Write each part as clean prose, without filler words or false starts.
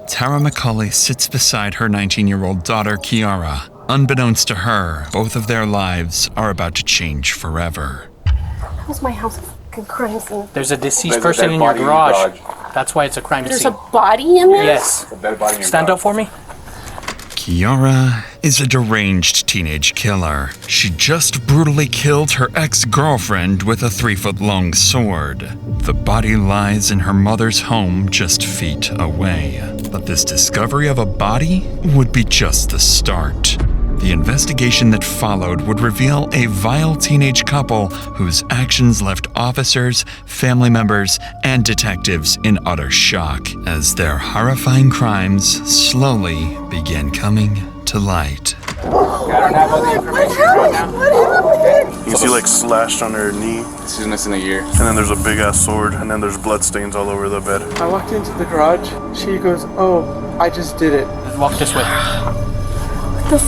Tara McCauley sits beside her 19-year-old daughter, Kiara. Unbeknownst to her, both of their lives are about to change forever. That was my house. Crime scene. There's a deceased person in your garage. That's why it's a crime scene. There's a body in there? Yes. Stand up for me. Kiara is a deranged teenage killer. She just brutally killed her ex-girlfriend with a 3-foot-long sword. The body lies in her mother's home just feet away. But this discovery of a body would be just the start. The investigation that followed would reveal a vile teenage couple whose actions left officers, family members, and detectives in utter shock as their horrifying crimes slowly began coming to light. I don't have all the information right now. You can see like slashed on her knee. She's missing a ear. And then there's a big ass sword, and then there's blood stains all over the bed. I walked into the garage. She goes, "Oh, I just did it." Walk this way. What the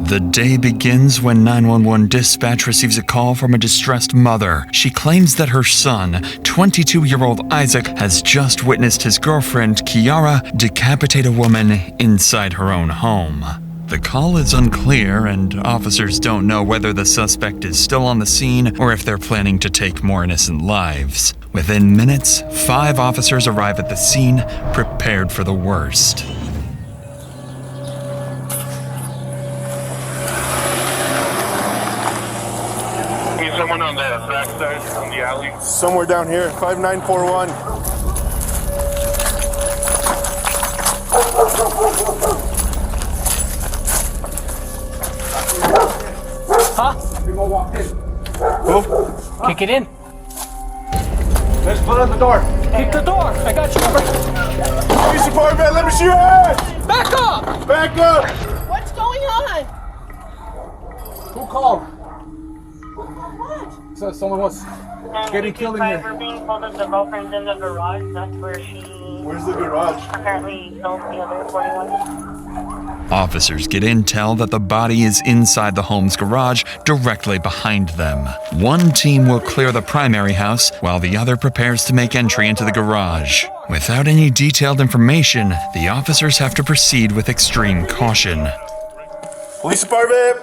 The day begins when 911 dispatch receives a call from a distressed mother. She claims that her son, 22-year-old Isaac, has just witnessed his girlfriend, Kiara, decapitate a woman inside her own home. The call is unclear, and officers don't know whether the suspect is still on the scene or if they're planning to take more innocent lives. Within minutes, 5 officers arrive at the scene, prepared for the worst. Someone on the backside, on the alley. Somewhere down here, 5941. Huh? People walked in. Who? Kick it in. Let's put on the door. Kick the door. I got you covered. Police department, let me see your hands! Back up! Back up! What's going on? Who called? So someone was getting killed in here. We're being told that the girlfriend's in the garage. That's where she Where's the garage? apparently killed the other 41. Officers get intel that the body is inside the home's garage, directly behind them. One team will clear the primary house, while the other prepares to make entry into the garage. Without any detailed information, the officers have to proceed with extreme caution. Police department!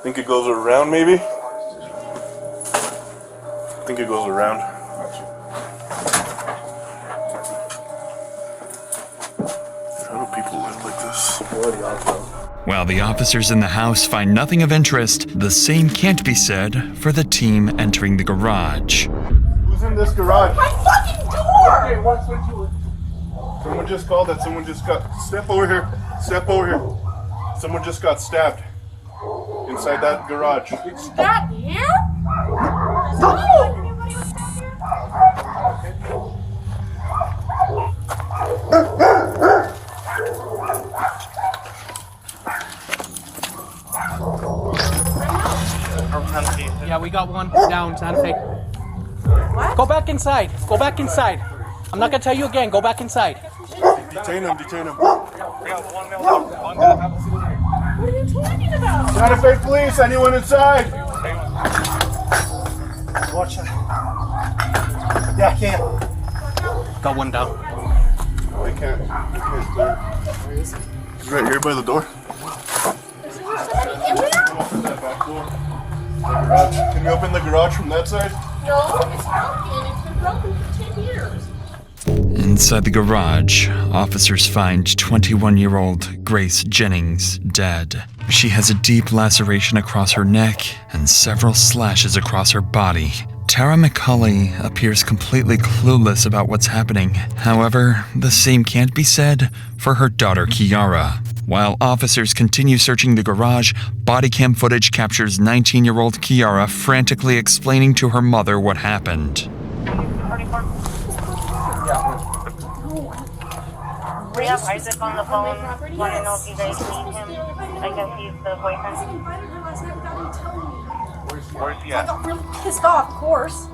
Think it goes around, maybe? Think it goes around. How do people live like this? While the officers in the house find nothing of interest, the same can't be said for the team entering the garage. Who's in this garage? My fucking door! Okay, what's with you? Someone just called that someone just got... Step over here. Step over here. Someone just got stabbed. Inside that garage. That here? Yeah, we got one down, Santa Fe. What? Go back inside. Go back inside. I'm not gonna tell you again. Go back inside. Detain him, detain him. What are you talking about? Santa Fe police, anyone inside? Watch that. Yeah, I can't. Got one down. I can't. Where is he? He's right here by the door. Open that back door. The garage. Can you open the garage from that side? No, it's broken. It's been broken for 10 years. Inside the garage, officers find 21-year-old Grace Jennings dead. She has a deep laceration across her neck and several slashes across her body. Tara McCauley appears completely clueless about what's happening. However, the same can't be said for her daughter Kiara. While officers continue searching the garage, body cam footage captures 19-year-old Kiara frantically explaining to her mother what happened. We have Isaac on the phone. Want to know if you guys need him? I guess he's the boyfriend. Where's he at? I got really pissed off, of course.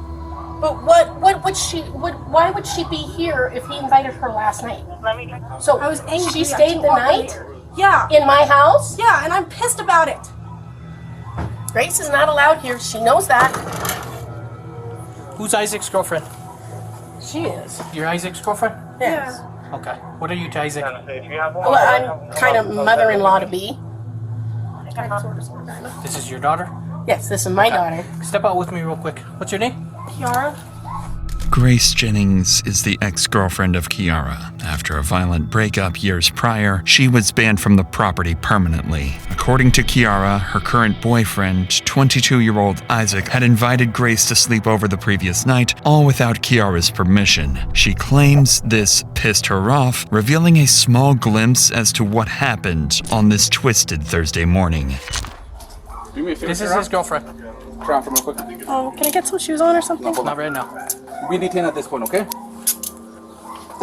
But why would she be here if he invited her last night? Let me. So I was angry. she stayed the night Yeah. in my house? Yeah, and I'm pissed about it. Grace is not allowed here. She knows that. Who's Isaac's girlfriend? She is. You're Isaac's girlfriend? Yes. Okay. What are you to Isaac? Well, I'm kind of mother-in-law to be. This is your daughter? Yes, this is my daughter. Step out with me real quick. What's your name? Kiara? Grace Jennings is the ex-girlfriend of Kiara. After a violent breakup years prior, she was banned from the property permanently. According to Kiara, her current boyfriend, 22-year-old Isaac, had invited Grace to sleep over the previous night, all without Kiara's permission. She claims this pissed her off, revealing a small glimpse as to what happened on this twisted Thursday morning. Do me a favor. This is his girlfriend. Try for real quick. Oh, can I get some shoes on or something? Not right now. We detain at this point, okay?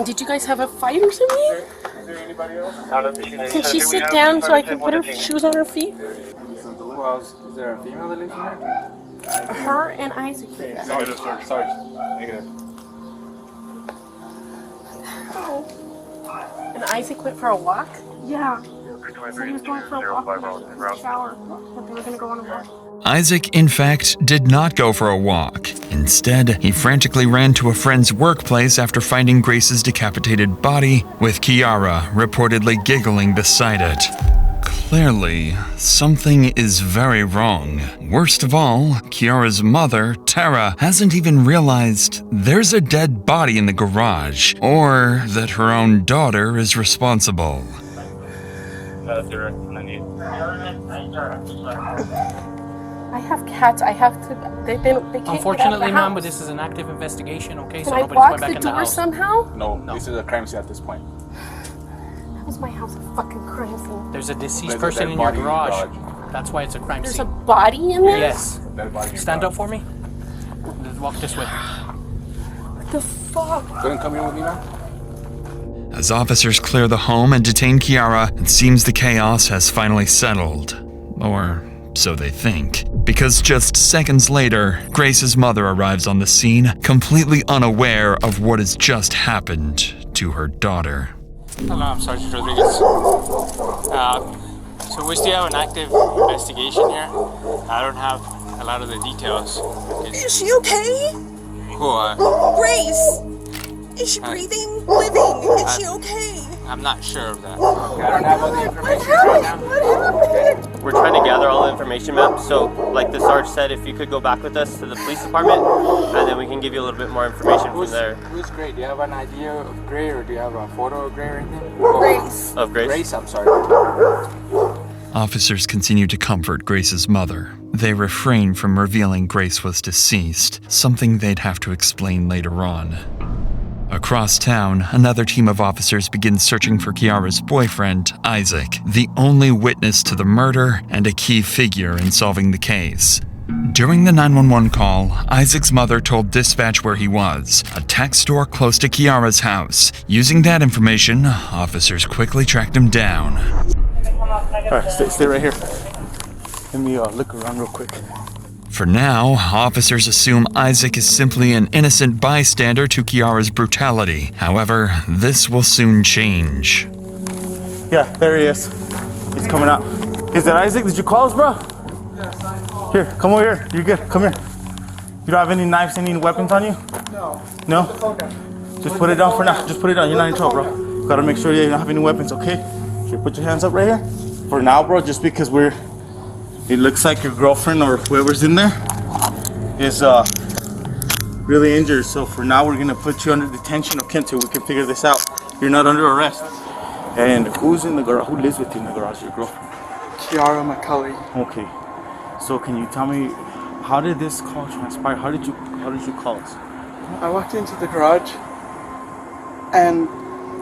Did you guys have a fight or something? Is there anybody else? Can she sit down so I can put her shoes on her feet? Who else? Is there a female that lives in here? Her and Isaac. Negative, sir. Sorry. Negative. And Isaac went for a walk? Yeah. So he was going for a walk in the shower. But they were gonna go on a walk. Isaac, in fact, did not go for a walk. Instead, he frantically ran to a friend's workplace after finding Grace's decapitated body, with Kiara reportedly giggling beside it. Clearly, something is very wrong. Worst of all, Kiara's mother, Tara, hasn't even realized there's a dead body in the garage, or that her own daughter is responsible. I have cats. I have to. They can't get out of the Unfortunately, ma'am, but house. this is an active investigation, okay? Can So I nobody's block going back the in the door house. somehow? No, this is a crime scene at this point. That was my house a fucking crime scene. There's a deceased There's a person dead in your body in the garage. garage. That's why it's a crime There's a scene. body in there? Yes. Dead body in your Stand garage. up for me. Let's walk this way. What the fuck? Go ahead and come here with me now. As officers clear the home and detain Kiara, it seems the chaos has finally settled. Or so they think. Because just seconds later, Grace's mother arrives on the scene, completely unaware of what has just happened to her daughter. Hello, I'm Sergeant Rodriguez. So we still have an active investigation here. I don't have a lot of the details. Is she okay? Who? Grace! Is she breathing? Living? Is she okay? I'm not sure of that. I don't have all the information right now. We're trying to gather all the information, ma'am. So, like the Sarge said, if you could go back with us to the police department, and then we can give you a little bit more information from there. Who's Gray? Do you have an idea of Gray, or do you have a photo of Gray or anything? Grace. Of Grace? Grace, I'm sorry. Officers continue to comfort Grace's mother. They refrain from revealing Grace was deceased, something they'd have to explain later on. Across town, another team of officers begins searching for Kiara's boyfriend, Isaac, the only witness to the murder and a key figure in solving the case. During the 911 call, Isaac's mother told dispatch where he was, a tech store close to Kiara's house. Using that information, officers quickly tracked him down. Alright, stay right here. Let me look around real quick. For now, officers assume Isaac is simply an innocent bystander to Kiara's brutality. However, this will soon change. Yeah, there he is. He's coming out. Is that Isaac? Did you call us, bro? Here, come over here. You're good. Come here. You don't have any knives, any weapons on you? No. No? Just put it down for now. Just put it down. You're not in trouble, bro. Gotta make sure you don't have any weapons, okay? Here, put your hands up right here. For now, bro, just because it looks like your girlfriend or whoever's in there is really injured. So for now, we're gonna put you under detention, okay, until we can figure this out. You're not under arrest. And who's in the garage? Who lives with you in the garage? Your girlfriend? Kiara McCulley. Okay. So can you tell me, how did this call transpire? How did you call us? I walked into the garage, and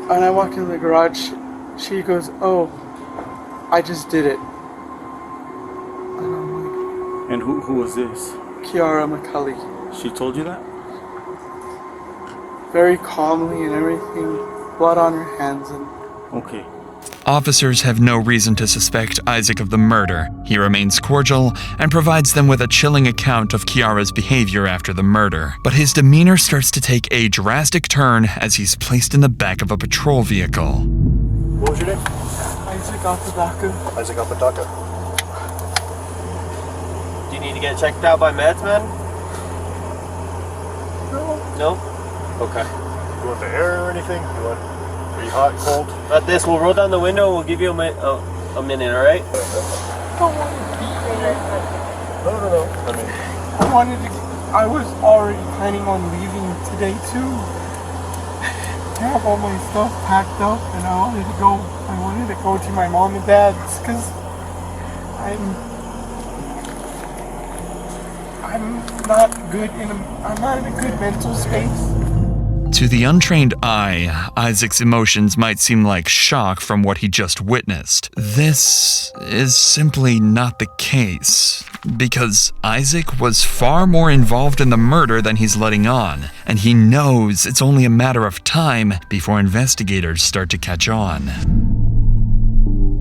when I walked into the garage, she goes, "Oh, I just did it." And I'm like, And who was this? Kiara McCulley. She told you that? Very calmly and everything, blood on her hands, and Okay. Officers have no reason to suspect Isaac of the murder. He remains cordial and provides them with a chilling account of Kiara's behavior after the murder. But his demeanor starts to take a drastic turn as he's placed in the back of a patrol vehicle. What was your name? Isaac Apodaca. Isaac Apodaca. Do you need to get checked out by meds, man? No? Okay. You want the air or anything? Are you hot, cold? Got this. We'll roll down the window. We'll give you a minute, all right? I was already planning on leaving today too. I have all my stuff packed up and I wanted to go to my mom and dad's because I'm not in a good mental space. To the untrained eye, Isaac's emotions might seem like shock from what he just witnessed. This is simply not the case, because Isaac was far more involved in the murder than he's letting on, and he knows it's only a matter of time before investigators start to catch on.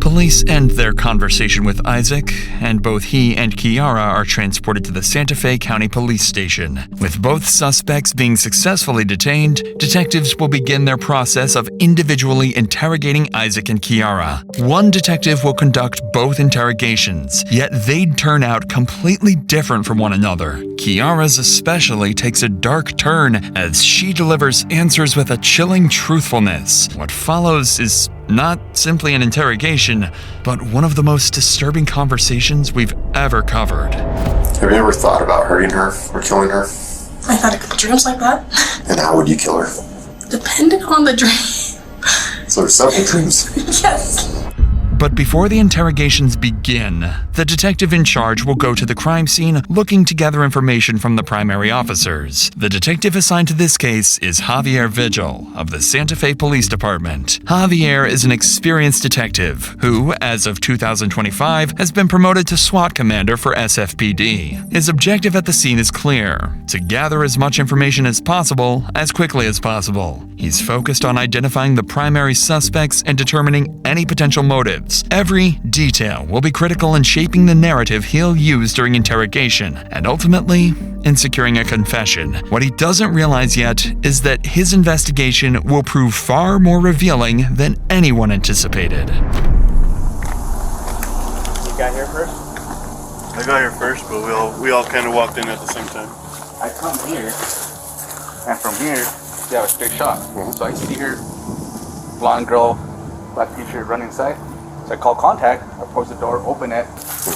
Police end their conversation with Isaac, and both he and Kiara are transported to the Santa Fe County Police Station. With both suspects being successfully detained, detectives will begin their process of individually interrogating Isaac and Kiara. One detective will conduct both interrogations, yet they'd turn out completely different from one another. Kiara's especially takes a dark turn as she delivers answers with a chilling truthfulness. What follows is not simply an interrogation, but one of the most disturbing conversations we've ever covered. Have you ever thought about hurting her or killing her? I've had a couple dreams like that. And how would you kill her? Depending on the dream. So there's several dreams. Yes. But before the interrogations begin, the detective in charge will go to the crime scene looking to gather information from the primary officers. The detective assigned to this case is Javier Vigil of the Santa Fe Police Department. Javier is an experienced detective who, as of 2025, has been promoted to SWAT commander for SFPD. His objective at the scene is clear: to gather as much information as possible, as quickly as possible. He's focused on identifying the primary suspects and determining any potential motives. Every detail will be critical in shaping the narrative he'll use during interrogation, and ultimately, in securing a confession. What he doesn't realize yet is that his investigation will prove far more revealing than anyone anticipated. You got here first? I got here first, but we all kind of walked in at the same time. I come here, and from here, you have a straight shot. So I see her, blonde girl, black t-shirt, run inside. So I call contact, I close the door, open it,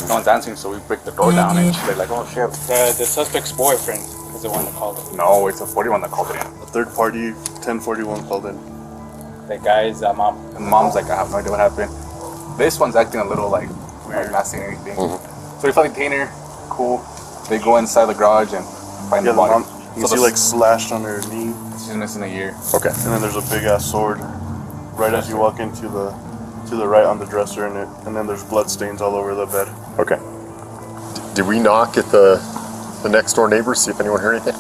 no one's answering, so we break the door down, and they're like, oh shit. The suspect's boyfriend is the one that called it. No, it's a 41 that called it in. A third party, 1041 called in. The guy's mom. And mom's like, I have no idea what happened. This one's acting a little like weird, not saying anything. So we find the container, cool. They go inside the garage and find the body. You see like slashed on her knee. She's missing a ear. Okay. And then there's a big ass sword right as you walk into to the right on the dresser, and then there's blood stains all over the bed. Okay. Did we knock at the next door neighbors, see if anyone heard anything?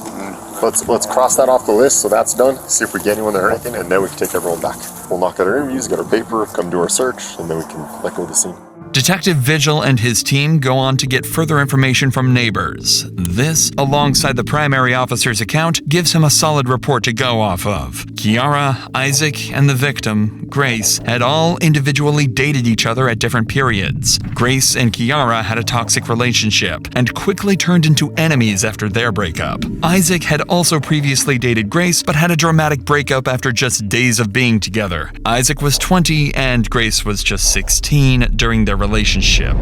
Let's cross that off the list, so that's done. See if we get anyone that heard anything, and then we can take everyone back. We'll knock out our interviews, get our paper, come do our search, and then we can let go of the scene. Detective Vigil and his team go on to get further information from neighbors. This, alongside the primary officer's account, gives him a solid report to go off of. Kiara, Isaac, and the victim, Grace, had all individually dated each other at different periods. Grace and Kiara had a toxic relationship and quickly turned into enemies after their breakup. Isaac had also previously dated Grace, but had a dramatic breakup after just days of being together. Isaac was 20 and Grace was just 16 during their relationship.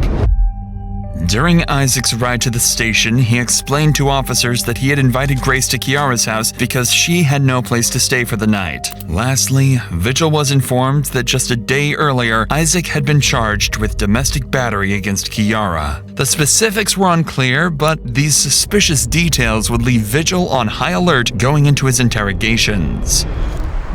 During Isaac's ride to the station, he explained to officers that he had invited Grace to Kiara's house because she had no place to stay for the night. Lastly, Vigil was informed that just a day earlier, Isaac had been charged with domestic battery against Kiara. The specifics were unclear, but these suspicious details would leave Vigil on high alert going into his interrogations.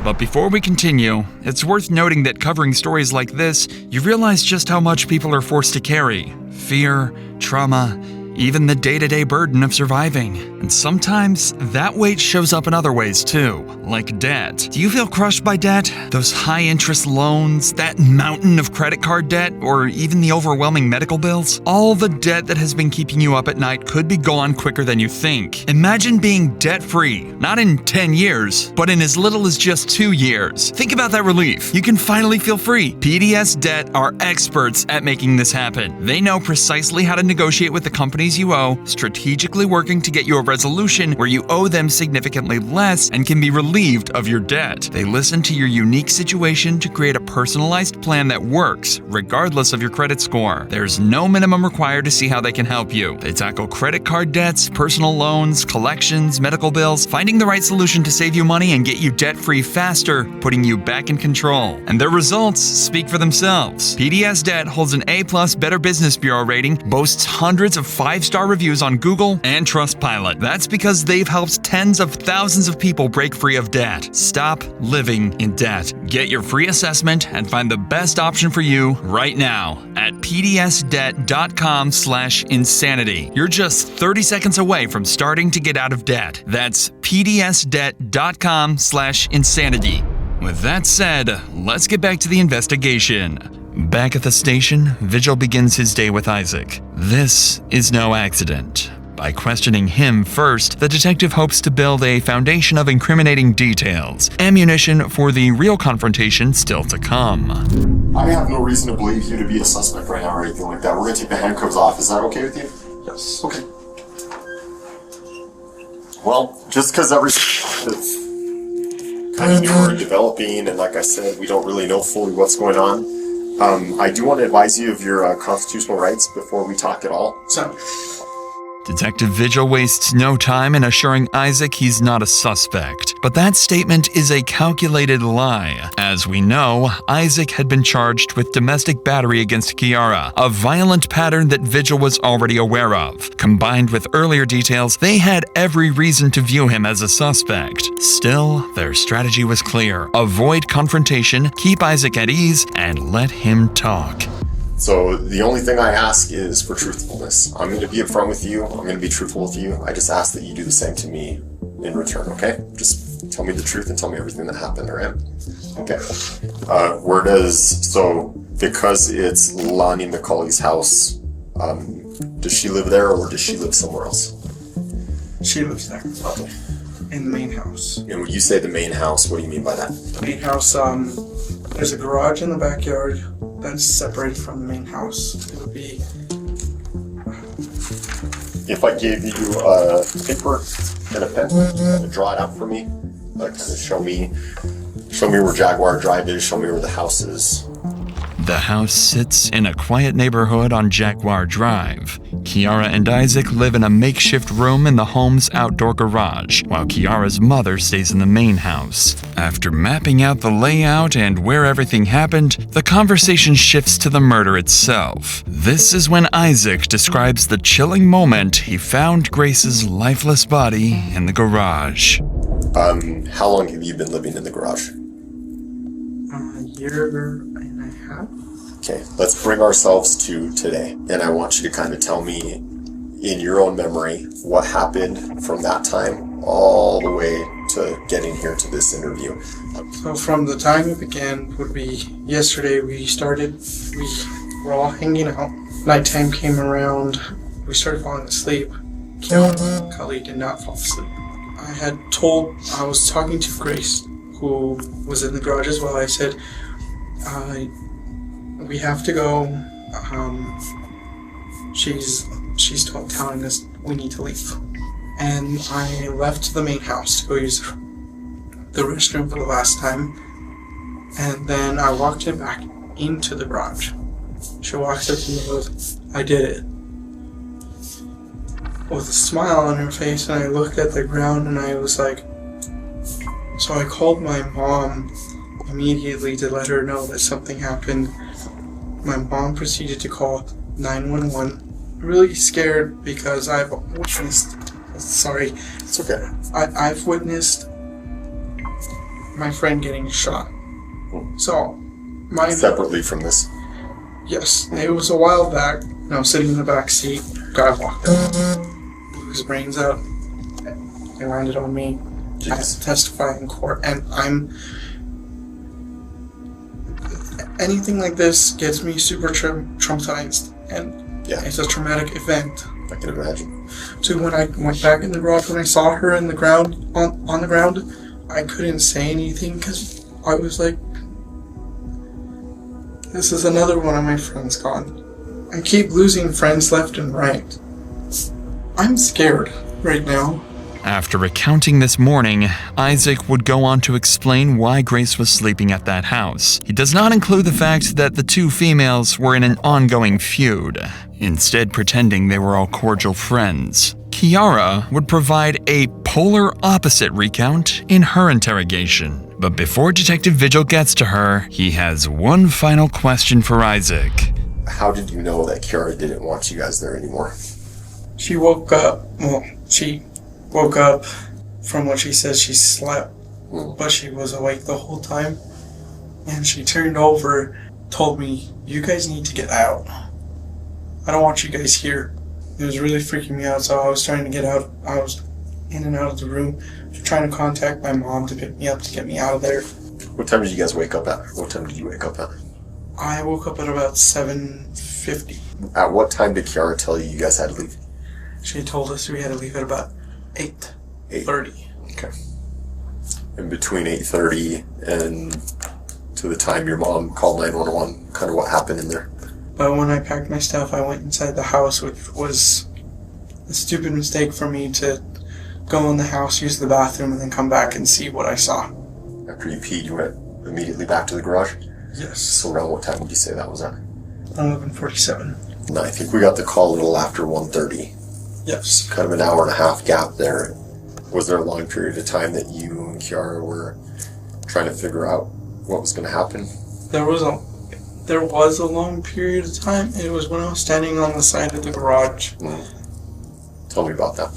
But before we continue, it's worth noting that covering stories like this, you realize just how much people are forced to carry. Fear, trauma, even the day-to-day burden of surviving. And sometimes that weight shows up in other ways too, like debt. Do you feel crushed by debt? Those high-interest loans, that mountain of credit card debt, or even the overwhelming medical bills? All the debt that has been keeping you up at night could be gone quicker than you think. Imagine being debt-free, not in 10 years, but in as little as just 2 years. Think about that relief. You can finally feel free. PDS Debt are experts at making this happen. They know precisely how to negotiate with the companies you owe, strategically working to get you a resolution where you owe them significantly less and can be relieved of your debt. They listen to your unique situation to create a personalized plan that works, regardless of your credit score. There's no minimum required to see how they can help you. They tackle credit card debts, personal loans, collections, medical bills, finding the right solution to save you money and get you debt-free faster, putting you back in control. And their results speak for themselves. PDS Debt holds an A+ Better Business Bureau rating, boasts hundreds of 5-star reviews on Google and Trustpilot. That's because they've helped tens of thousands of people break free of debt. Stop living in debt. Get your free assessment and find the best option for you right now at pdsdebt.com/insanity. You're just 30 seconds away from starting to get out of debt. That's pdsdebt.com/insanity. With that said, let's get back to the investigation. Back at the station, Vigil begins his day with Isaac. This is no accident. By questioning him first, the detective hopes to build a foundation of incriminating details, ammunition for the real confrontation still to come. I have no reason to believe you to be a suspect right now or anything like that. We're gonna take the handcuffs off. Is that okay with you? Yes. Okay. Well, just because everything's kind of new and developing, and like I said, we don't really know fully what's going on. I do want to advise you of your constitutional rights before we talk at all. So, Detective Vigil wastes no time in assuring Isaac he's not a suspect. But that statement is a calculated lie. As we know, Isaac had been charged with domestic battery against Kiara, a violent pattern that Vigil was already aware of. Combined with earlier details, they had every reason to view him as a suspect. Still, their strategy was clear. Avoid confrontation, keep Isaac at ease, and let him talk. So the only thing I ask is for truthfulness. I'm going to be upfront with you. I'm going to be truthful with you. I just ask that you do the same to me in return, okay? Just tell me the truth and tell me everything that happened, all right? Okay. Because it's Lonnie McCauley's house, does she live there or does she live somewhere else? She lives there. Okay. In the main house. And when you say the main house, what do you mean by that? The main house, there's a garage in the backyard that's separated from the main house. It would be... If I gave you a paper and a pen to draw it out for me, kind of show me where Jaguar Drive is, show me where the house is. The house sits in a quiet neighborhood on Jaguar Drive. Kiara and Isaac live in a makeshift room in the home's outdoor garage, while Kiara's mother stays in the main house. After mapping out the layout and where everything happened, the conversation shifts to the murder itself. This is when Isaac describes the chilling moment he found Grace's lifeless body in the garage. How long have you been living in the garage? A year and a half. Okay, let's bring ourselves to today. And I want you to kind of tell me, in your own memory, what happened from that time all the way to getting here to this interview. So from the time it began would be yesterday. We were all hanging out. Nighttime came around. We started falling asleep. Kelly did not fall asleep. I was talking to Grace, who was in the garage as well. I said, we have to go. She's telling us we need to leave. And I left the main house to go use the restroom for the last time. And then I walked him back into the garage. She walks up to me with, I did it. With a smile on her face, and I looked at the ground and I was like, so I called my mom immediately to let her know that something happened. My mom proceeded to call 911. Really scared because I've witnessed, sorry, it's okay. I've witnessed my friend getting shot. So, separately from this? Yes, it was a while back. I was sitting in the back seat. Guy walked up, blew his brains out. everything landed on me. I have to testify in court, and anything like this gets me super traumatized, and it's a traumatic event. I can imagine. So when I went back in the garage, when I saw her in the ground, on the ground, I couldn't say anything because I was like, this is another one of my friends gone. I keep losing friends left and right. I'm scared right now. After recounting this morning, Isaac would go on to explain why Grace was sleeping at that house. He does not include the fact that the two females were in an ongoing feud, instead pretending they were all cordial friends. Kiara would provide a polar opposite recount in her interrogation. But before Detective Vigil gets to her, he has one final question for Isaac. How did you know that Kiara didn't want you guys there anymore? She woke up from what she says she slept, but she was awake the whole time. And she turned over, told me, you guys need to get out. I don't want you guys here. It was really freaking me out, so I was trying to get out. I was in and out of the room, trying to contact my mom to pick me up, to get me out of there. What time did you guys wake up at? What time did you wake up at? I woke up at about 7:50. At what time did Kiara tell you guys had to leave? She told us we had to leave at about 8:30. Okay. In between 8:30 and to the time your mom called 911, kind of what happened in there? But when I packed my stuff, I went inside the house, which was a stupid mistake for me to go in the house, use the bathroom, and then come back and see what I saw. After you peed, you went immediately back to the garage? Yes. So around what time would you say that was at? 11:47. No, I think we got the call a little after 1:30. Yes. Kind of an hour and a half gap there. Was there a long period of time that you and Kiara were trying to figure out what was going to happen? There was a long period of time. It was when I was standing on the side of the garage. Tell me about that.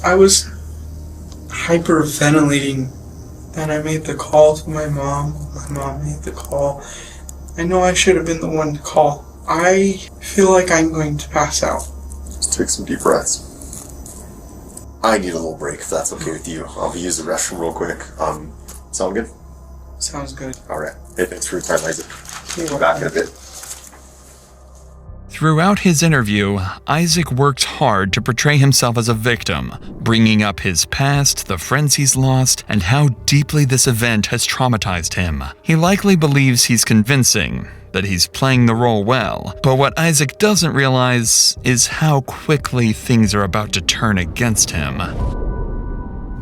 I was hyperventilating, and I made the call to my mom. My mom made the call. I know I should have been the one to call. I feel like I'm going to pass out. Just take some deep breaths. I need a little break, if that's okay with you. I'll use the restroom real quick. Sound good? Sounds good. All right. Hey, thanks for your time, Isaac. We'll be back in a bit. Throughout his interview, Isaac worked hard to portray himself as a victim, bringing up his past, the friends he's lost, and how deeply this event has traumatized him. He likely believes he's convincing, that he's playing the role well, but what Isaac doesn't realize is how quickly things are about to turn against him.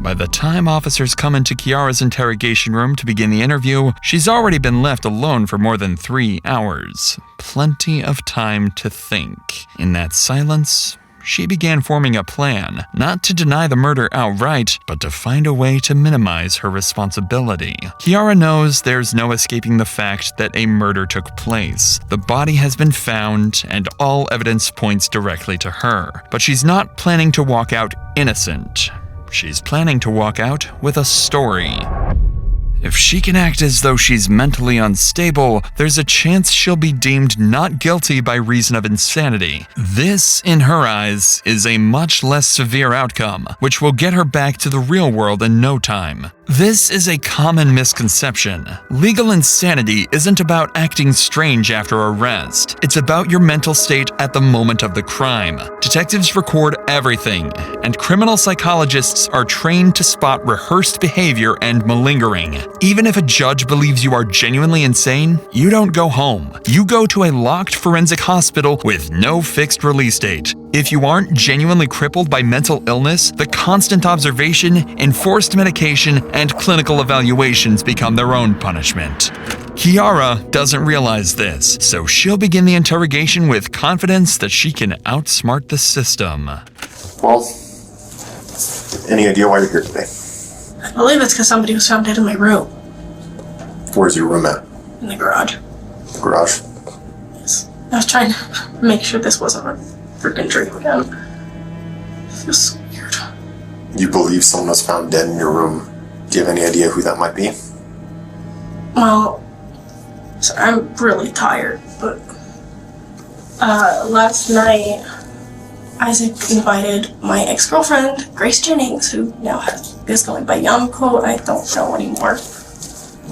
By the time officers come into Kiara's interrogation room to begin the interview, she's already been left alone for more than 3 hours. Plenty of time to think. In that silence, she began forming a plan, not to deny the murder outright, but to find a way to minimize her responsibility. Kiara knows there's no escaping the fact that a murder took place. The body has been found, and all evidence points directly to her. But she's not planning to walk out innocent. She's planning to walk out with a story. If she can act as though she's mentally unstable, there's a chance she'll be deemed not guilty by reason of insanity. This, in her eyes, is a much less severe outcome, which will get her back to the real world in no time. This is a common misconception. Legal insanity isn't about acting strange after arrest. It's about your mental state at the moment of the crime. Detectives record everything, and criminal psychologists are trained to spot rehearsed behavior and malingering. Even if a judge believes you are genuinely insane, you don't go home. You go to a locked forensic hospital with no fixed release date. If you aren't genuinely crippled by mental illness, the constant observation, enforced medication, and clinical evaluations become their own punishment. Kiara doesn't realize this, so she'll begin the interrogation with confidence that she can outsmart the system. Well, any idea why you're here today? I believe it's because somebody was found dead in my room. Where's your room at? In the garage. Garage? Yes. I was trying to make sure this wasn't a freaking dream again. It feels so weird. You believe someone was found dead in your room. Do you have any idea who that might be? Well, so I'm really tired, but last night Isaac invited my ex-girlfriend, Grace Jennings, who now is going by Yamiko. I don't know anymore.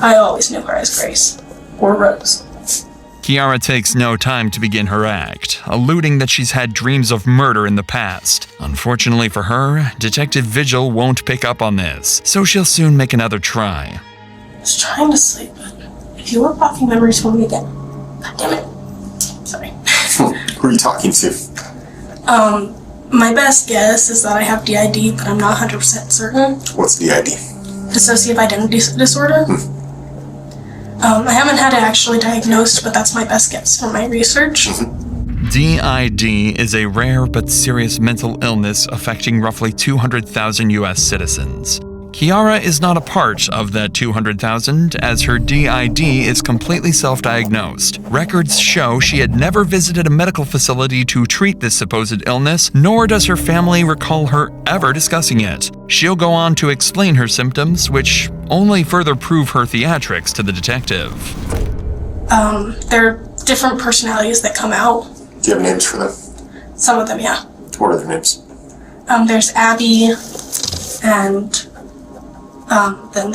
I always knew her as Grace, or Rose. Kiara takes no time to begin her act, alluding that she's had dreams of murder in the past. Unfortunately for her, Detective Vigil won't pick up on this, so she'll soon make another try. I was trying to sleep, but if you were blocking memories for me again, God damn it. Sorry. Who are you talking to? My best guess is that I have DID, but I'm not 100% certain. What's DID? Dissociative identity disorder. I haven't had it actually diagnosed, but that's my best guess from my research. DID is a rare but serious mental illness affecting roughly 200,000 US citizens. Kiara is not a part of that 200,000, as her DID is completely self-diagnosed. Records show she had never visited a medical facility to treat this supposed illness, nor does her family recall her ever discussing it. She'll go on to explain her symptoms, which only further prove her theatrics to the detective. There are different personalities that come out. Do you have names for them? Some of them, yeah. What are their names? There's Abby, and then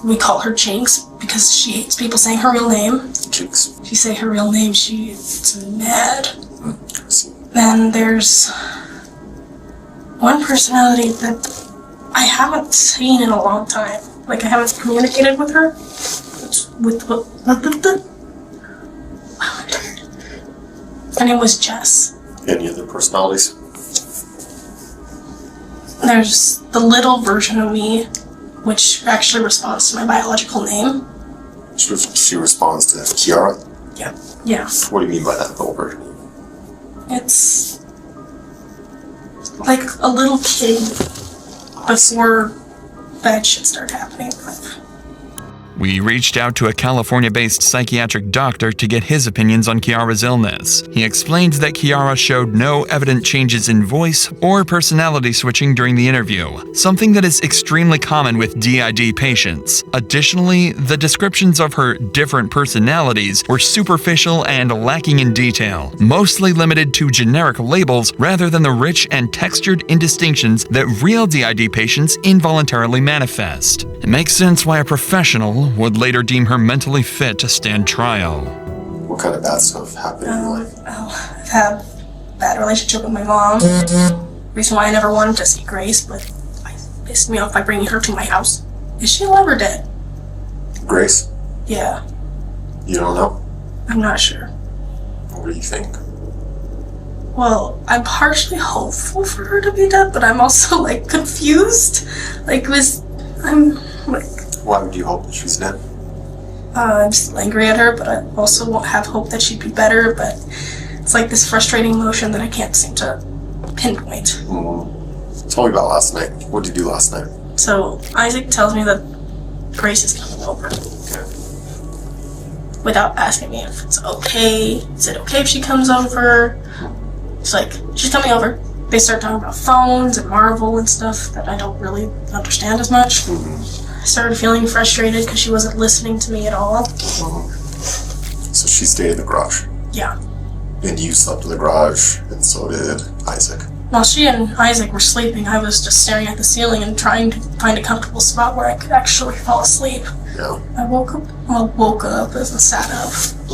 we call her Jinx because she hates people saying her real name. Jinx. If you say her real name, she gets mad. Then there's one personality that I haven't seen in a long time. Like, I haven't communicated with her. Her name was Jess. Any other personalities? There's the little version of me, which actually responds to my biological name. She responds to Kiara? Yeah. What do you mean by that little version? It's like a little kid before bad shit started happening. We reached out to a California-based psychiatric doctor to get his opinions on Kiara's illness. He explained that Kiara showed no evident changes in voice or personality switching during the interview, something that is extremely common with DID patients. Additionally, the descriptions of her different personalities were superficial and lacking in detail, mostly limited to generic labels rather than the rich and textured indistinctions that real DID patients involuntarily manifest. It makes sense why a professional would later deem her mentally fit to stand trial. What kind of bad stuff happened in your life? I've had a bad relationship with my mom. Reason why I never wanted to see Grace, but it pissed me off by bringing her to my house. Is she alive or dead? Grace? Yeah. You don't know? I'm not sure. What do you think? Well, I'm partially hopeful for her to be dead, but I'm also, like, confused. Why would you hope that she's dead? I'm still angry at her, but I also won't have hope that she'd be better, but it's like this frustrating emotion that I can't seem to pinpoint. Tell me about last night. What did you do last night? So, Isaac tells me that Grace is coming over. Without asking me if it's okay. Is it okay if she comes over? It's like, she's coming over. They start talking about phones and Marvel and stuff that I don't really understand as much. I started feeling frustrated because she wasn't listening to me at all. So she stayed in the garage? Yeah. And you slept in the garage, and so did Isaac? While she and Isaac were sleeping, I was just staring at the ceiling and trying to find a comfortable spot where I could actually fall asleep. Yeah. I woke up and sat up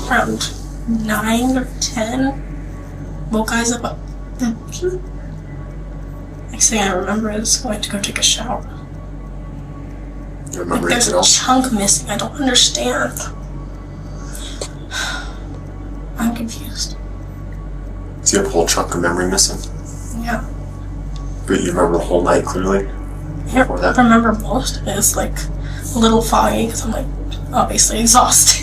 around 9 or 10. Woke Isaac up. Next thing I remember is going to go take a shower. You remember There's anything a else? chunk missing. I don't understand. I'm confused. So you have a whole chunk of memory missing? Yeah. But you remember the whole night clearly? I don't remember most of it. It's like a little foggy because I'm like obviously exhausted.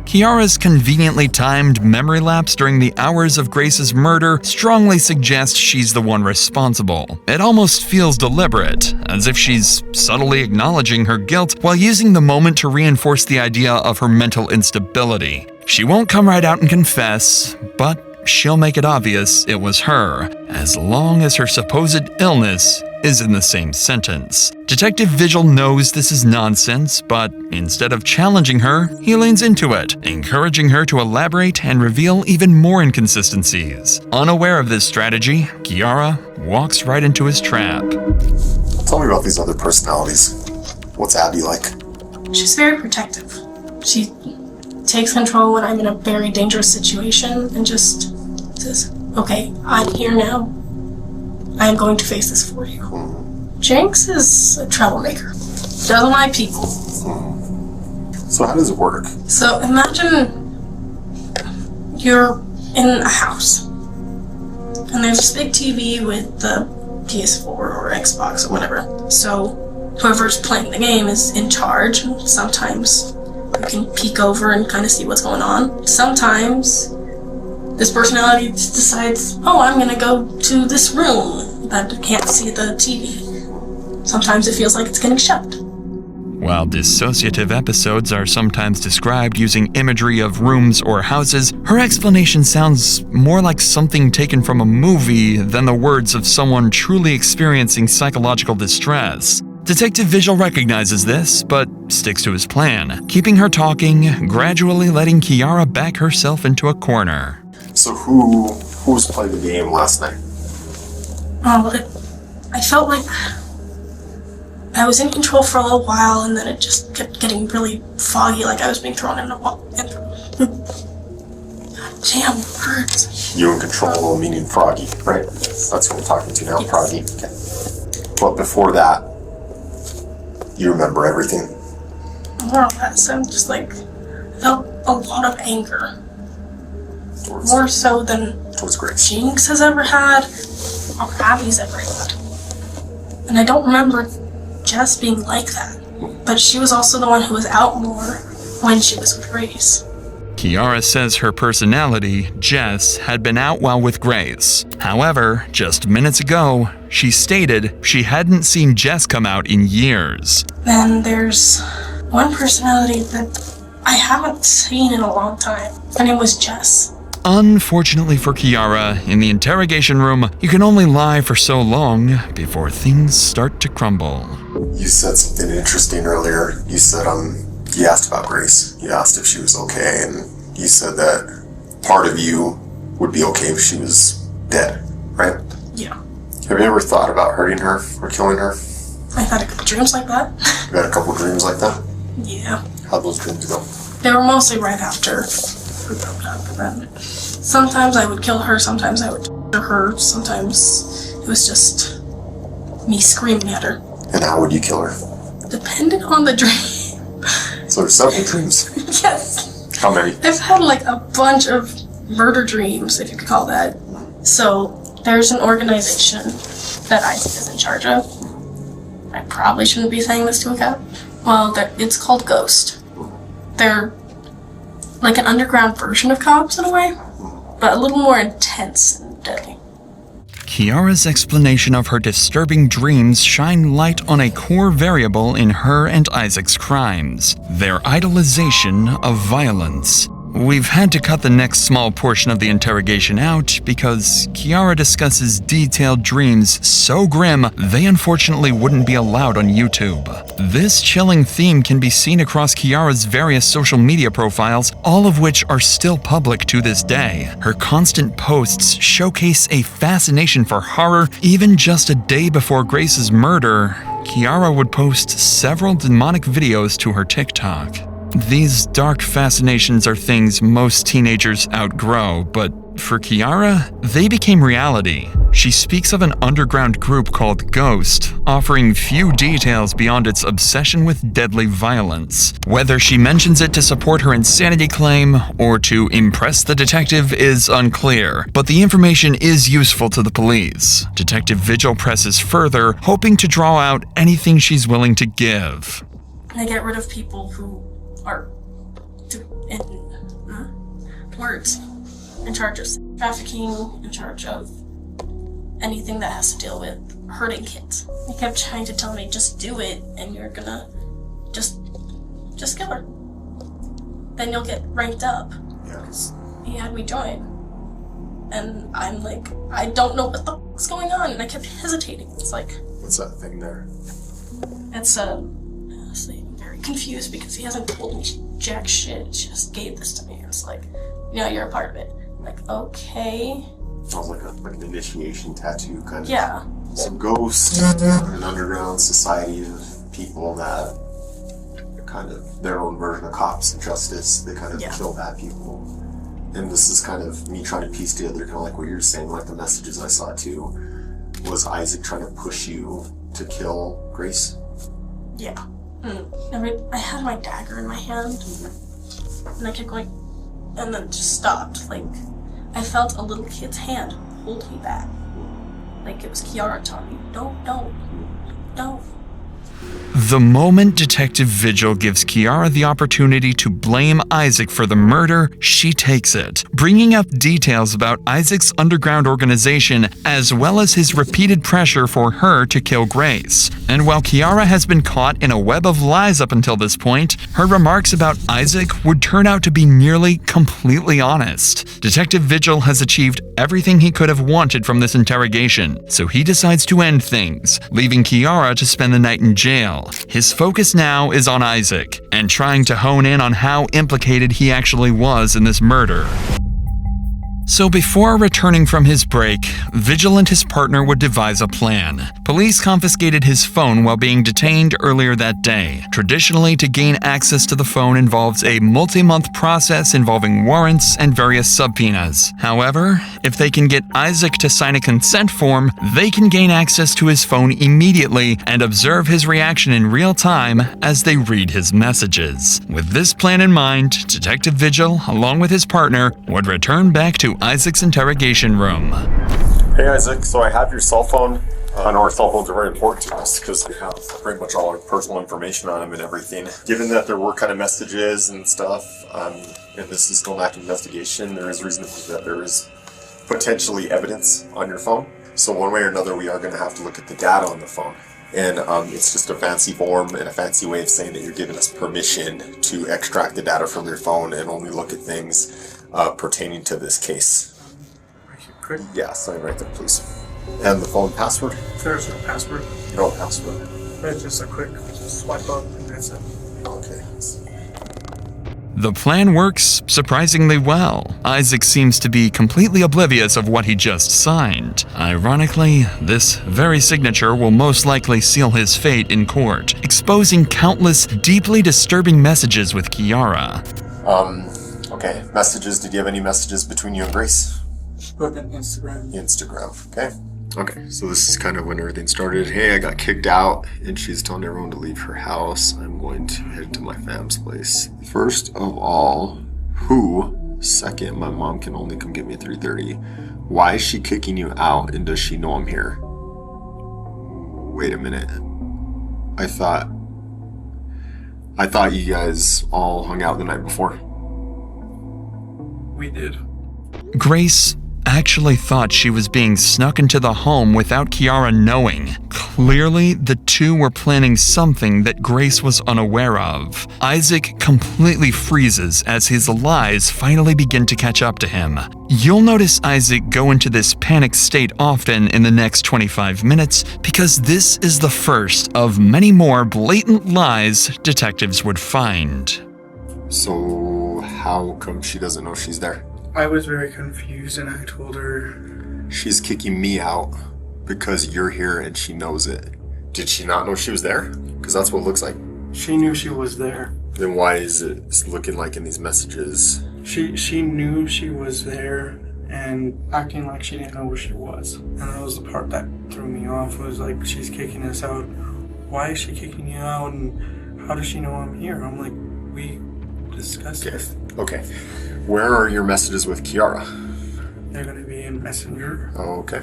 Kiara's conveniently timed memory lapse during the hours of Grace's murder strongly suggests she's the one responsible. It almost feels deliberate, as if she's subtly acknowledging her guilt while using the moment to reinforce the idea of her mental instability. She won't come right out and confess, but she'll make it obvious it was her, as long as her supposed illness is in the same sentence. Detective Vigil knows this is nonsense, but instead of challenging her, he leans into it, encouraging her to elaborate and reveal even more inconsistencies. Unaware of this strategy, Kiara walks right into his trap. Tell me about these other personalities. What's Abby like? She's very protective. She takes control when I'm in a very dangerous situation and just says, okay, I'm here now. I am going to face this for you. Jinx is a troublemaker. Doesn't like people. So how does it work? So imagine you're in a house and there's this big TV with the PS4 or Xbox or whatever. So whoever's playing the game is in charge. Sometimes you can peek over and kind of see what's going on. Sometimes this personality decides, oh, I'm gonna go to this room that can't see the TV. Sometimes it feels like it's getting shut. While dissociative episodes are sometimes described using imagery of rooms or houses, her explanation sounds more like something taken from a movie than the words of someone truly experiencing psychological distress. Detective Vigil recognizes this, but sticks to his plan, keeping her talking, gradually letting Kiara back herself into a corner. So who's playing the game last night? I felt like I was in control for a little while, and then it just kept getting really foggy, like I was being thrown in a wall. Damn words. You in control, meaning Froggy, right? That's who we're talking to now, yes. Froggy. Okay. But before that, you remember everything? More or less. I'm just like, felt a lot of anger. More so than Jinx has ever had, or Abby's ever had. And I don't remember Jess being like that, but she was also the one who was out more when she was with Grace. Kiara says her personality, Jess, had been out while with Grace. However, just minutes ago, she stated she hadn't seen Jess come out in years. Then there's one personality that I haven't seen in a long time. Her name was Jess. Unfortunately for Kiara, in the interrogation room, you can only lie for so long before things start to crumble. You said something interesting earlier. You said, you asked about Grace. You asked if she was okay, and you said that part of you would be okay if she was dead, right? Yeah. Have you ever thought about hurting her or killing her? I've had a couple dreams like that. You had a couple dreams like that? Yeah. How'd those dreams go? They were mostly right after we broke up. And then sometimes I would kill her, sometimes I would torture her, sometimes it was just me screaming at her. And how would you kill her? Depending on the dream. So there's several dreams? Yes. How many? I've had like a bunch of murder dreams, if you could call that. So there's an organization that Isaac is in charge of. I probably shouldn't be saying this to a cat. Well, it's called Ghost. They're like an underground version of cops in a way, but a little more intense and deadly. Kiara's explanation of her disturbing dreams shine light on a core variable in her and Isaac's crimes: their idolization of violence. We've had to cut the next small portion of the interrogation out because Kiara discusses detailed dreams so grim they unfortunately wouldn't be allowed on YouTube. This chilling theme can be seen across Kiara's various social media profiles, all of which are still public to this day. Her constant posts showcase a fascination for horror. Even just a day before Grace's murder, Kiara would post several demonic videos to her TikTok. These dark fascinations are things most teenagers outgrow, but for Kiara, they became reality. She speaks of an underground group called Ghost, offering few details beyond its obsession with deadly violence. Whether she mentions it to support her insanity claim or to impress the detective is unclear, but the information is useful to the police. Detective Vigil presses further, hoping to draw out anything she's willing to give. I get rid of people who are in charge of trafficking, in charge of anything that has to deal with hurting kids. He kept trying to tell me, just do it and you're gonna just kill her. Then you'll get ranked up. He had me join. And I'm like, I don't know what the fuck's going on, and I kept hesitating. It's like, What's that thing there? it's honestly, I'm very confused because he hasn't told me jack shit. He just gave this to me. It's like, you're a part of it. I'm like, okay. Sounds like an initiation tattoo kind of. Yeah. Some ghosts, an underground society of people that are kind of their own version of cops and justice. They kind of kill bad people. And this is kind of me trying to piece together, kind of like what you're saying, like the messages I saw too. Was Isaac trying to push you to kill Grace? Yeah. I had my dagger in my hand, and I kept going, and then just stopped. Like, I felt a little kid's hand hold me back. Like it was Kiara telling me, don't. The moment Detective Vigil gives Kiara the opportunity to blame Isaac for the murder, she takes it, bringing up details about Isaac's underground organization as well as his repeated pressure for her to kill Grace. And while Kiara has been caught in a web of lies up until this point, her remarks about Isaac would turn out to be nearly completely honest. Detective Vigil has achieved everything he could have wanted from this interrogation, so he decides to end things, leaving Kiara to spend the night in jail. His focus now is on Isaac, and trying to hone in on how implicated he actually was in this murder. So before returning from his break, Vigil and his partner would devise a plan. Police confiscated his phone while being detained earlier that day. Traditionally, to gain access to the phone involves a multi-month process involving warrants and various subpoenas. However, if they can get Isaac to sign a consent form, they can gain access to his phone immediately and observe his reaction in real time as they read his messages. With this plan in mind, Detective Vigil, along with his partner, would return back to Isaac's interrogation room. Hey Isaac, so I have your cell phone. I know our cell phones are very important to us because we have pretty much all our personal information on them and everything. Given that there were kind of messages and stuff, and this is still an active investigation, there is reason to believe that there is potentially evidence on your phone. So one way or another, we are going to have to look at the data on the phone. And it's just a fancy form and a fancy way of saying that you're giving us permission to extract the data from your phone and only look at things pertaining to this case. Yeah, sign right there, please. And the phone password? There's no password. No password. It's just a quick swipe up and that's it. Okay. The plan works surprisingly well. Isaac seems to be completely oblivious of what he just signed. Ironically, this very signature will most likely seal his fate in court, exposing countless deeply disturbing messages with Kiara. Okay, messages. Did you have any messages between you and Grace? Both on Instagram. Instagram, okay. Okay, so this is kind of when everything started. Hey, I got kicked out, and she's telling everyone to leave her house. I'm going to head to my fam's place. First of all, who? Second, my mom can only come get me at 3:30. Why is she kicking you out, and does she know I'm here? Wait a minute. I thought you guys all hung out the night before. We did. Grace actually thought she was being snuck into the home without Kiara knowing. Clearly, the two were planning something that Grace was unaware of. Isaac completely freezes as his lies finally begin to catch up to him. You'll notice Isaac go into this panic state often in the next 25 minutes because this is the first of many more blatant lies detectives would find. So, how come she doesn't know she's there? I was very confused and I told her... She's kicking me out because you're here and she knows it. Did she not know she was there? Because that's what it looks like. She knew she was there. Then why is it looking like in these messages? She knew she was there and acting like she didn't know where she was. And that was the part that threw me off, was like, she's kicking us out. Why is she kicking you out and how does she know I'm here? I'm like, we discussed this. Okay. Where are your messages with Kiara? They're gonna be in Messenger. Oh, okay.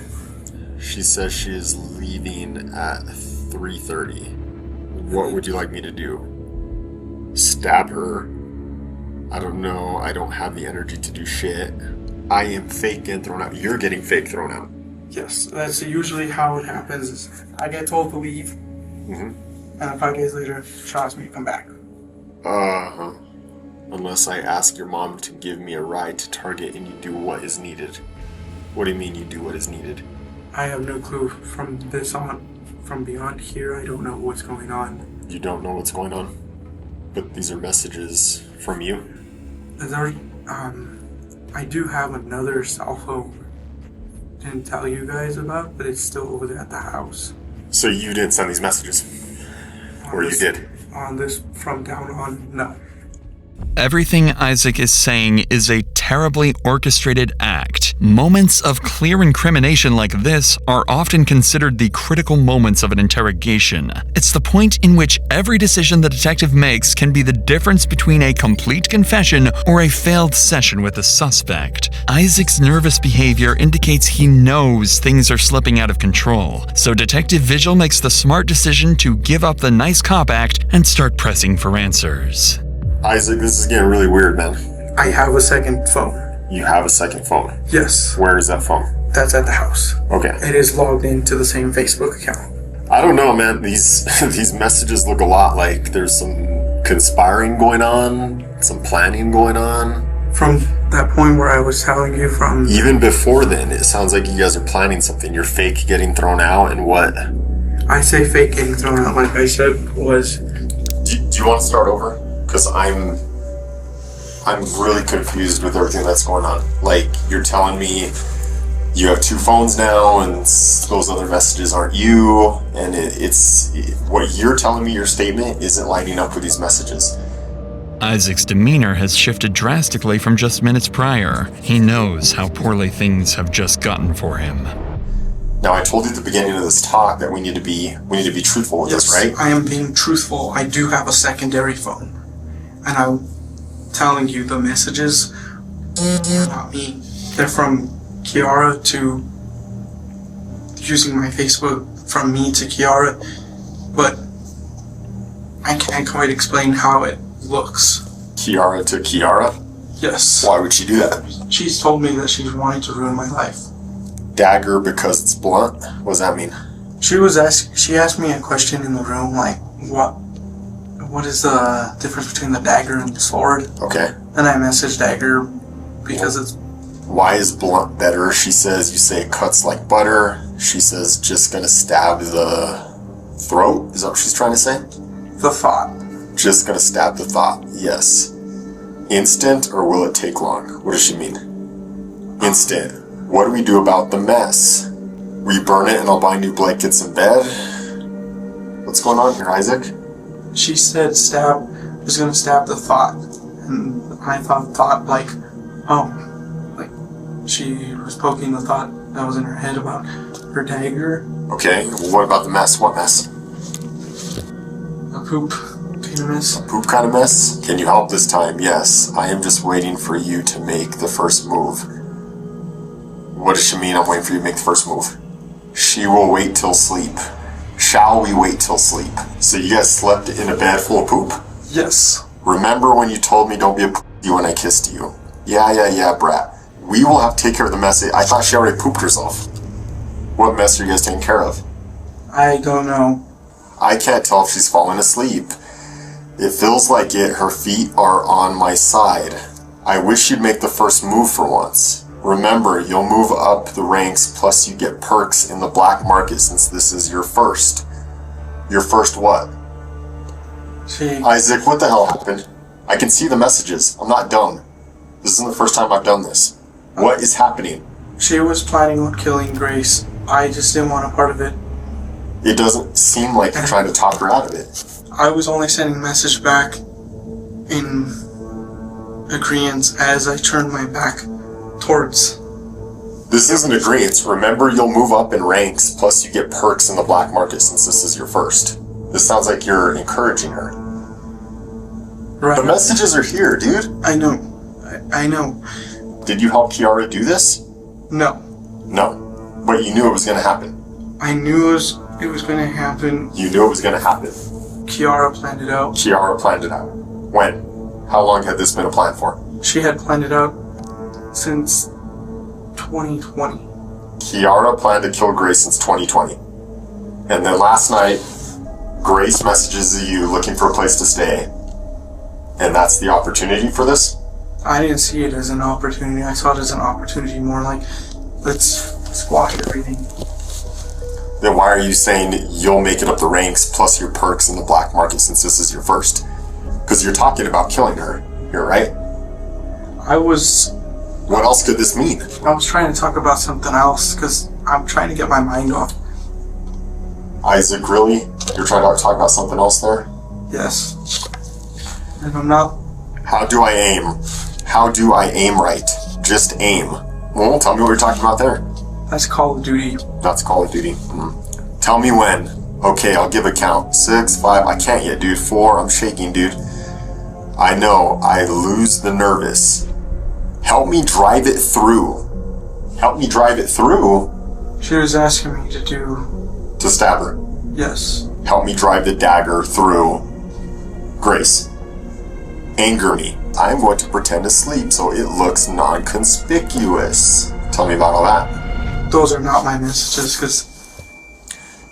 She says she is leaving at 3:30. What would you like me to do? Stab her? I don't know. I don't have the energy to do shit. I am fake getting thrown out. You're getting fake thrown out. Yes, that's usually how it happens. I get told to leave, and 5 days later, she asks me to come back. Uh-huh. Unless I ask your mom to give me a ride to Target and you do what is needed. What do you mean you do what is needed? I have no clue from this on. From beyond here, I don't know what's going on. You don't know what's going on? But these are messages from you? I do have another cell phone. Didn't tell you guys about, but it's still over there at the house. So you didn't send these messages? Or you did? On this, from down on, no. Everything Isaac is saying is a terribly orchestrated act. Moments of clear incrimination like this are often considered the critical moments of an interrogation. It's the point in which every decision the detective makes can be the difference between a complete confession or a failed session with the suspect. Isaac's nervous behavior indicates he knows things are slipping out of control, so Detective Vigil makes the smart decision to give up the nice cop act and start pressing for answers. Isaac, this is getting really weird, man. I have a second phone. You have a second phone? Yes. Where is that phone? That's at the house. Okay. It is logged into the same Facebook account. I don't know, man. These messages look a lot like there's some conspiring going on, some planning going on. From that point where I was telling you from... Even before then, it sounds like you guys are planning something. You're fake getting thrown out and what? I say fake getting thrown out, like I said, was... Do you want to start over? Because I'm really confused with everything that's going on. Like, you're telling me you have two phones now and those other messages aren't you, and it's what you're telling me, your statement isn't lining up with these messages. Isaac's demeanor has shifted drastically from just minutes prior. He knows how poorly things have just gotten for him. Now, I told you at the beginning of this talk that we need to be truthful with this, right? I am being truthful. I do have a secondary phone. And I'm telling you, the messages are not me. They're from Kiara to using my Facebook from me to Kiara, but I can't quite explain how it looks. Kiara to Kiara? Yes. Why would she do that? She's told me that she's wanting to ruin my life. Dagger because it's blunt? What does that mean? She asked me a question in the room, like, what is the difference between the dagger and the sword? Okay. And I messaged dagger because it's... Why is blunt better? She says you say it cuts like butter. She says just gonna stab the throat. Is that what she's trying to say? The thought. Just gonna stab the thought. Yes. Instant or will it take long? What does she mean? Instant. What do we do about the mess? We burn it and I'll buy new blankets and bed? What's going on here, Isaac? She said was gonna stab the thought, and I thought like, oh, like she was poking the thought that was in her head about her dagger. Okay, what about the mess? What mess? A poop kind of mess. A poop kind of mess? Can you help this time? Yes, I am just waiting for you to make the first move. What does she mean I'm waiting for you to make the first move? She will wait till sleep. Shall we wait till sleep? So you guys slept in a bed full of poop? Yes. Remember when you told me don't be a p*** when I kissed you? Yeah, brat. We will have to take care of the mess. I thought she already pooped herself. What mess are you guys taking care of? I don't know. I can't tell if she's fallen asleep. It feels like it. Her feet are on my side. I wish you'd make the first move for once. Remember, you'll move up the ranks, plus you get perks in the black market since this is your first. Your first what? Isaac, what the hell happened? I can see the messages. I'm not dumb. This isn't the first time I've done this. What is happening? She was planning on killing Grace. I just didn't want a part of it. It doesn't seem like you're trying to talk her out of it. I was only sending a message back in agreement as I turned my back towards. This isn't agreement. Remember, you'll move up in ranks, plus you get perks in the black market since this is your first. This sounds like you're encouraging her. Right. The messages are here, dude. I know. I know. Did you help Kiara do this? No. No. But you knew it was going to happen. I knew it was going to happen. You knew it was going to happen. Kiara planned it out. Kiara planned it out. When? How long had this been a plan for? She had planned it out since 2020. Kiara planned to kill Grace since 2020. And then last night, Grace messages you looking for a place to stay. And that's the opportunity for this? I didn't see it as an opportunity. I saw it as an opportunity more like let's squash everything. Then why are you saying you'll make it up the ranks plus your perks in the black market since this is your first? Because you're talking about killing her here, right? What else could this mean? I was trying to talk about something else because I'm trying to get my mind off. Isaac, really? You're trying to talk about something else there? Yes. And I'm not. How do I aim? How do I aim right? Just aim. Well, tell me what you're talking about there. That's Call of Duty. That's Call of Duty. Tell me when. Okay, I'll give a count. 6, 5, I can't yet, dude. 4, I'm shaking, dude. I know, I lose the nervous. Help me drive it through. Help me drive it through. She was asking me to do. To stab her. Yes. Help me drive the dagger through. Grace. Anger me. I'm going to pretend to sleep so it looks non-conspicuous. Tell me about all that. Those are not my messages, because...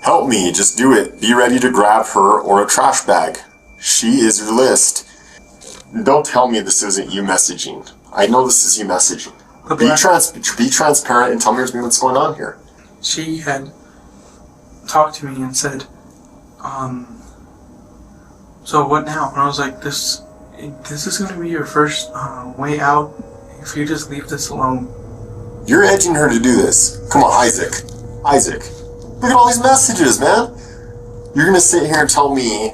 Help me, just do it. Be ready to grab her or a trash bag. She is your list. Don't tell me this isn't you messaging. I know this is you messaging. Be transparent and tell me what's going on here. She had talked to me and said, so what now? And I was like, this is going to be your first way out if you just leave this alone. You're edging her to do this. Come on, Isaac. Isaac. Look at all these messages, man. You're going to sit here and tell me,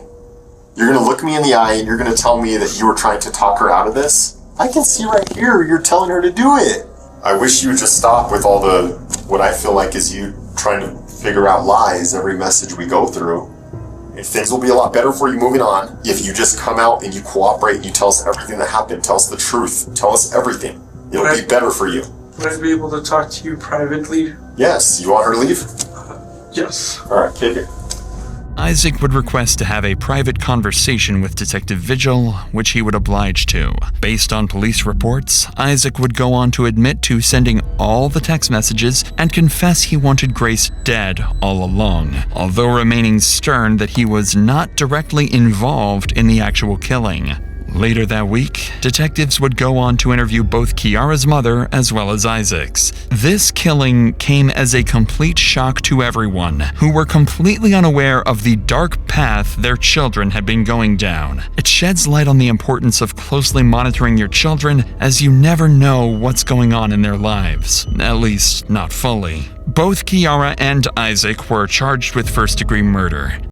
you're going to look me in the eye and you're going to tell me that you were trying to talk her out of this? I can see right here you're telling her to do it. I wish you would just stop with all the, what I feel like is you trying to figure out lies every message we go through. And things will be a lot better for you moving on if you just come out and you cooperate and you tell us everything that happened. Tell us the truth. Tell us everything. It'll be better for you. Would I be able to talk to you privately? Yes. You want her to leave? Yes. Alright, kick it. Isaac would request to have a private conversation with Detective Vigil, which he would oblige to. Based on police reports, Isaac would go on to admit to sending all the text messages and confess he wanted Grace dead all along, although remaining stern that he was not directly involved in the actual killing. Later that week, detectives would go on to interview both Kiara's mother as well as Isaac's. This killing came as a complete shock to everyone, who were completely unaware of the dark path their children had been going down. It sheds light on the importance of closely monitoring your children, as you never know what's going on in their lives, at least not fully. Both Kiara and Isaac were charged with first-degree murder.